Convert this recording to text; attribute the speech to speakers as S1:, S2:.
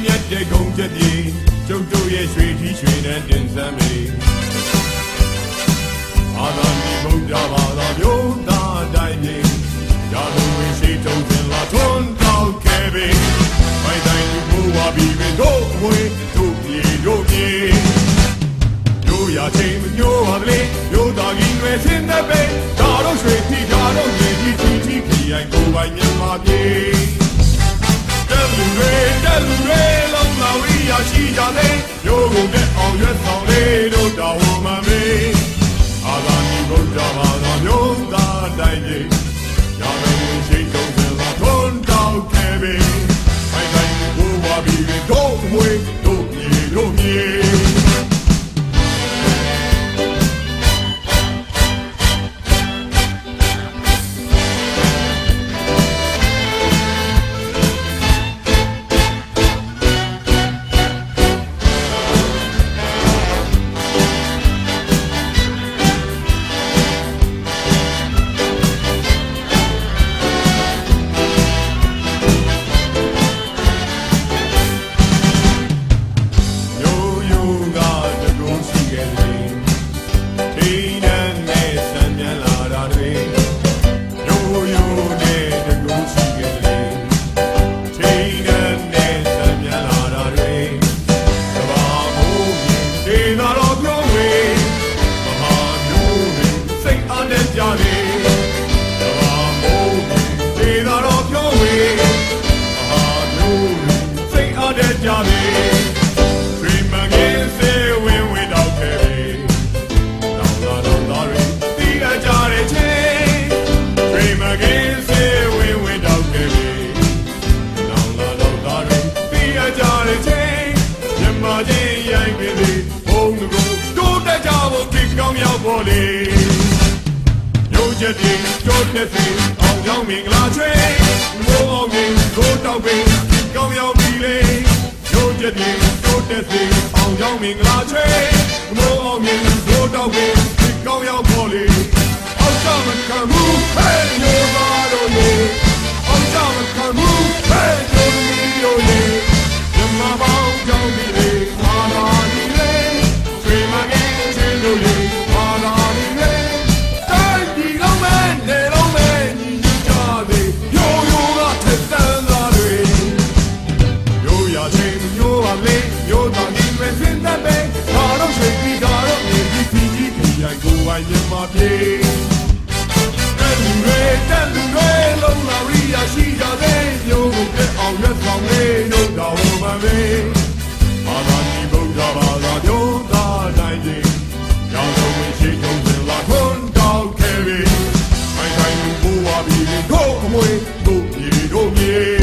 S1: မြတ်တဲ့ဂုံချက်ပြေကျုပ်တို့ရဲ့ရွှေထီးရွှေနဲ့တင်စမ်းမေအာသာဒီဗုဒ္ဓဘာသာမျိုးသားတိုင်းမြေရာဇဝင်ရှိတုံးစင်လာထွန်းတောက်ခဲ့ပေမိုင်းတိုင်းလူဘဝပြီးပင်တို့ဝေးတို့ပြေတို့ပြေတို့ရချင်းမညိုးပါလေမျိုးသားကြီးတွေစင်တဲ့ပေဒါတော့ရွှေထီးဒါတော့မြေကြီးထီးထီးပြေကိုယ်ပိုင်မြန်မာပြေတက်လူတွေလုံးလာဝိရရှိကြလေရိုးကုန်တဲ့အောင်ရွက်ဆောင်လေးတို့တော်ဝမမေအာသာဒီဗုဒ္ဓဘာသာမျိုးသားတိုင်းကြီးရာဇဝင်ရှိတုံးစင်လာထွန်းတောက်ခဲ့ပေမိုင်းတိုင်းဘိုးဘွားပြီးတို့ဝေးတို့ပြေတို့ပြေမျိုးချက်တွေကြိုးတက်စီအောင်ရောက်မင်္ဂလာချွေမိုးအောင်ရင်ကိုတောက်ပင်ကောင်းရောက်ပြီလေမျိုးချက်တွေကြိုးတက်စီအောင်ရောက်မင်္ဂလာချွေမိုးအောင်ရင်ကိုတောက်ပင်ကောင်းရောက်ပေါ်လေအောက်ကမကမှုဟဲ့ရိုးပါတော့လေအောက်ကမကမှုဟဲ့ရိုးမီတို့လေဓမ္မပေါင်းကြောင့်ဒီလေအာလာဒီလေဆွေမငယ်ချင်းတို့လေအာလာဒီလေမြန်မာပြည်တက်လူတွေလုံးလာရီယာရှိကြတဲ့မျိုးကိုတဲ့အောင်ရွက်ဆောင်လေးတို့တော်ဝမမေအာသာဒီဗုဒ္ဓဘာသာမျိုးသားတိုင်းကြီးရောင်စုံဝင်ရှိတုံးစင်လာထွန်းတောက်ခဲ့ပြီမိုင်းတိုင်းလူဘဝပြီးတို့အမွေတို့ပြေတို့ပြေ